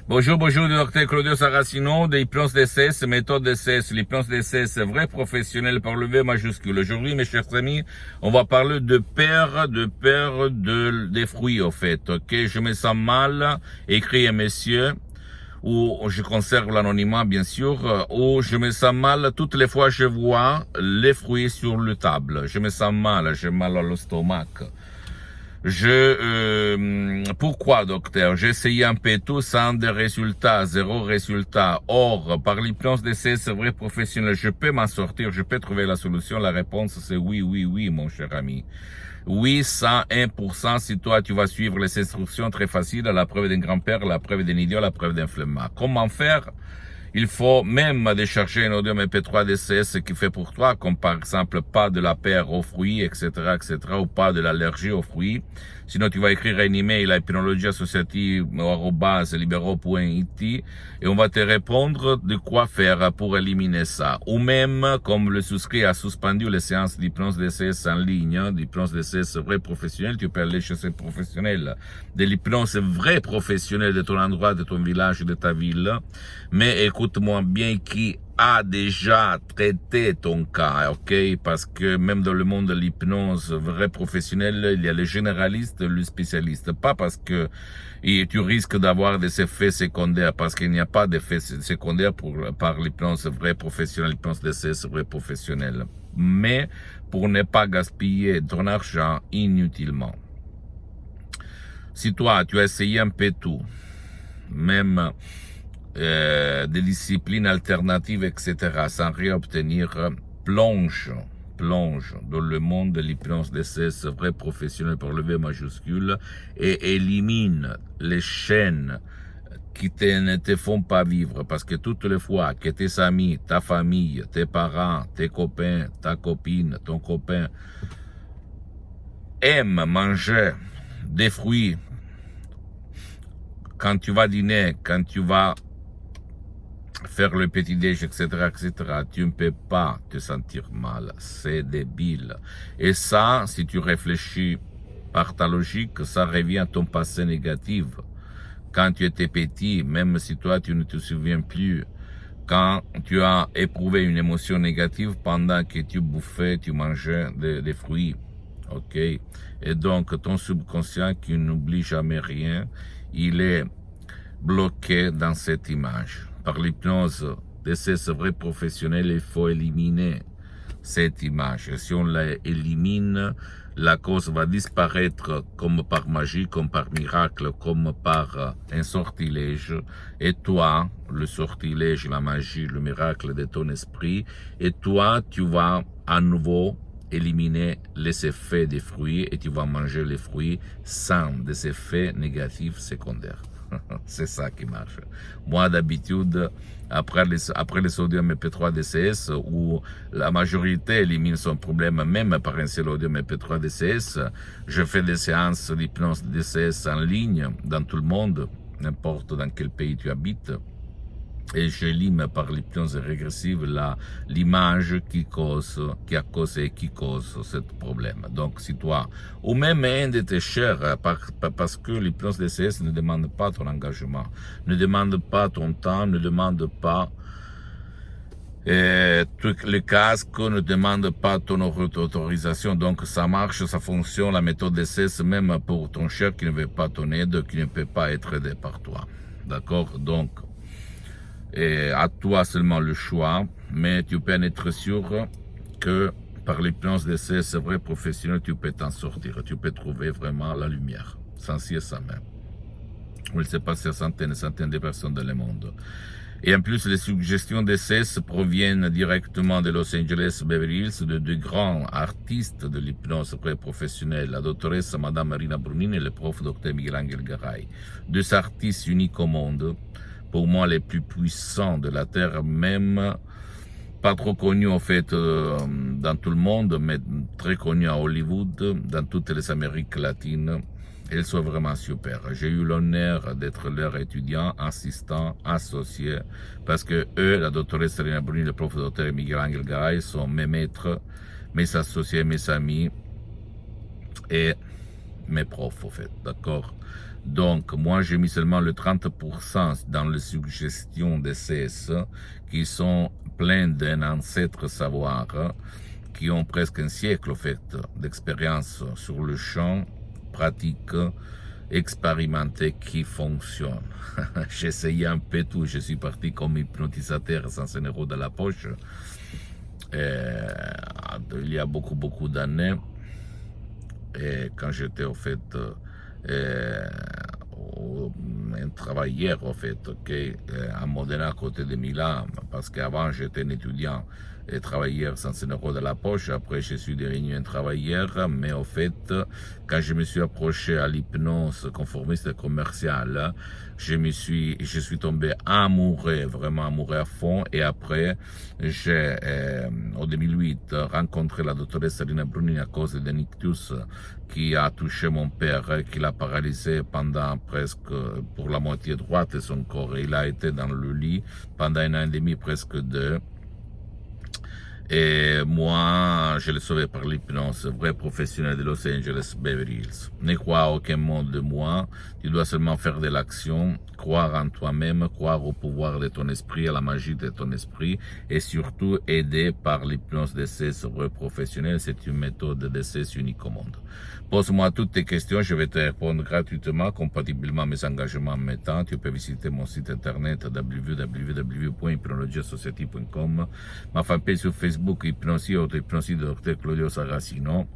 Bonjour, bonjour, docteur Claudio Saracino de l'hypnose DCS, méthode DCS, l'hypnose DCS, vrai professionnel par le V majuscule. Aujourd'hui, mes chers amis, on va parler de des fruits, au fait, ok? Je me sens mal, écrit un monsieur, où je conserve l'anonymat, bien sûr, où je me sens mal toutes les fois que je vois les fruits sur le table. Je me sens mal, j'ai mal à l'estomac. Pourquoi, docteur? J'ai essayé un peu tout sans de résultats, zéro résultat. Or, par l'hypnose d'essai, c'est vrai professionnel, je peux m'en sortir, je peux trouver la solution. La réponse, c'est oui, oui, oui, mon cher ami. Oui, 101% si toi, tu vas suivre les instructions très faciles, la preuve d'un grand-père, la preuve d'un idiot, la preuve d'un flemmard. Comment faire? Il faut même décharger un audio MP3 DCS qui fait pour toi, comme par exemple pas de la paire aux fruits, etc., etc., ou pas de l'allergie aux fruits. Sinon, tu vas écrire un email à hypnologieassociative@libero.it et on va te répondre de quoi faire pour éliminer ça. Ou même, comme le souscrit a suspendu les séances d'hypnose DCS en ligne, d'hypnose DCS vrai professionnel, tu peux aller chez ces professionnels de l'hypnose vrai professionnel de ton endroit, de ton village, de ta ville. Mais écoute-moi bien, qui a déjà traité ton cas, ok? Parce que même dans le monde de l'hypnose vrai professionnel, il y a le généraliste, le spécialiste. Pas parce que tu risques d'avoir des effets secondaires, parce qu'il n'y a pas d'effets secondaires par l'hypnose vrai professionnel, l'hypnose DCS vrai professionnel. Mais pour ne pas gaspiller ton argent inutilement. Si toi, tu as essayé un peu tout, même des disciplines alternatives, etc., sans rien obtenir, plonge dans le monde de l'hypnose DCS vrai professionnel par le V majuscule et élimine les chaînes qui ne te font pas vivre, parce que toutes les fois que tes amis, ta famille, tes parents, tes copains, ta copine, ton copain aiment manger des fruits quand tu vas dîner, quand tu vas faire le petit-déj, etc., etc., tu ne peux pas te sentir mal. C'est débile. Et ça, si tu réfléchis par ta logique, ça revient à ton passé négatif. Quand tu étais petit, même si toi, tu ne te souviens plus, quand tu as éprouvé une émotion négative pendant que tu bouffais, tu mangeais des fruits. Ok? Et donc, ton subconscient qui n'oublie jamais rien, il est bloqué dans cette image. Par l'hypnose de ces vrais professionnels, il faut éliminer cette image. Et si on l'élimine, la cause va disparaître comme par magie, comme par miracle, comme par un sortilège. Et toi, le sortilège, la magie, le miracle de ton esprit, et toi, tu vas à nouveau éliminer les effets des fruits et tu vas manger les fruits sans des effets négatifs secondaires. C'est ça qui marche. Moi, d'habitude, après les sodium MP3 DCS, où la majorité élimine son problème même par un seul sodium MP3 DCS, je fais des séances d'hypnose DCS en ligne dans tout le monde, n'importe dans quel pays tu habites. Et j'élimine par l'hypnose régressive l'image qui a causé ce problème. Donc, si toi, ou même un de tes chers, parce que l'hypnose DCS ne demande pas ton engagement, ne demande pas ton temps, ne demande pas le casque, ne demande pas ton autorisation. Donc, ça marche, ça fonctionne, la méthode DCS, même pour ton cher qui ne veut pas ton aide, qui ne peut pas être aidé par toi. D'accord? Donc, et à toi seulement le choix, mais tu peux en être sûr que par l'hypnose d'essai, c'est vrai professionnel, tu peux t'en sortir, tu peux trouver vraiment la lumière, sans ci et sans même. On ne sait pas si centaines et centaines de personnes dans le monde. Et en plus, les suggestions d'essai proviennent directement de Los Angeles, Beverly Hills, de deux grands artistes de l'hypnose professionnelle, la doctoresse Madame Marina Brunini et le prof Dr Miguel Angel Garay. Deux artistes uniques au monde, pour moi les plus puissants de la Terre, même pas trop connus en fait dans tout le monde, mais très connus à Hollywood, dans toutes les Amériques latines. Ils sont vraiment super. J'ai eu l'honneur d'être leur étudiant, assistant, associé, parce que eux, la doctoresse Marina Bruni, le prof Dr Miguel Angel Garay, sont mes maîtres, mes associés, mes amis, et mes profs, au fait, d'accord? Donc, moi, j'ai mis seulement le 30% dans les suggestions des CS qui sont pleins d'un ancêtre savoir, qui ont presque un siècle, au fait, d'expérience sur le champ, pratique, expérimenté, qui fonctionne. J'ai essayé un peu tout, je suis parti comme hypnotisateur sans un euro dans la poche. Il y a beaucoup d'années, et quand j'étais au fait un travailleur au fait, à Modena à côté de Milan, parce qu'avant j'étais un étudiant et travailleur sans un euro de la poche. Après je suis devenu un travailleur, mais au fait quand je me suis approché à l'hypnose conformiste commerciale, je suis tombé amoureux, vraiment amoureux à fond. Et après j'ai en 2008 rencontré la doctoresse Rina Brunini à cause d'un ictus qui a touché mon père, qui l'a paralysé pendant presque pour la moitié droite de son corps. Il a été dans le lit pendant 1 an et demi, presque 2. Et moi, je l'ai sauvé par l'hypnose, vrai professionnel de Los Angeles, Beverly Hills. Ne crois à aucun mot de moi, tu dois seulement faire de l'action, croire en toi-même, croire au pouvoir de ton esprit, à la magie de ton esprit, et surtout aider par l'hypnose d'essai vrai professionnel. C'est une méthode d'essai unique au monde. Pose-moi toutes tes questions, je vais te répondre gratuitement, compatiblement à mes engagements en mes temps. Tu peux visiter mon site internet www.hypnologiasociety.com, ma fanpage sur Facebook, Hypnosie, auto-hypnosie de Dr Claudio Saracino.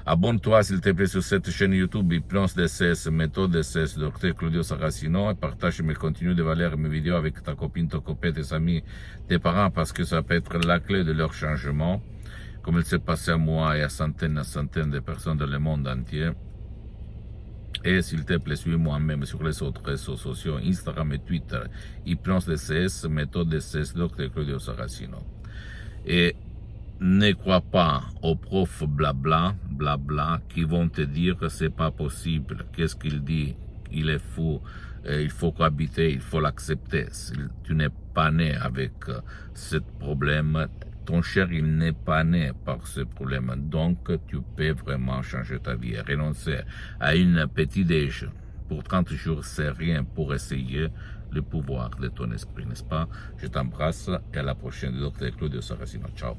Abonne-toi s'il te plaît sur cette chaîne YouTube, Hypnose DCS, méthode DCS, Dr Claudio Saracino, et partage mes contenus de valeur, mes vidéos avec ta copine, ton copain, tes amis, tes parents, parce que ça peut être la clé de leur changement, comme il s'est passé à moi et à centaines de personnes dans le monde entier. Et s'il te plaît, suis-moi même sur les autres réseaux sociaux, Instagram et Twitter, Hypnose DCS, méthode DCS, Dr Claudio Saracino. Et ne crois pas aux profs blabla qui vont te dire que c'est pas possible. Qu'est-ce qu'il dit? Il est fou. Il faut cohabiter, il faut l'accepter. Tu n'es pas né avec ce problème. Ton cher, il n'est pas né par ce problème. Donc, tu peux vraiment changer ta vie. Renoncer à une petite déj pour 30 jours, c'est rien pour essayer le pouvoir de ton esprit, n'est-ce pas? Je t'embrasse et à la prochaine, Dr Claudio Saracino. Ciao.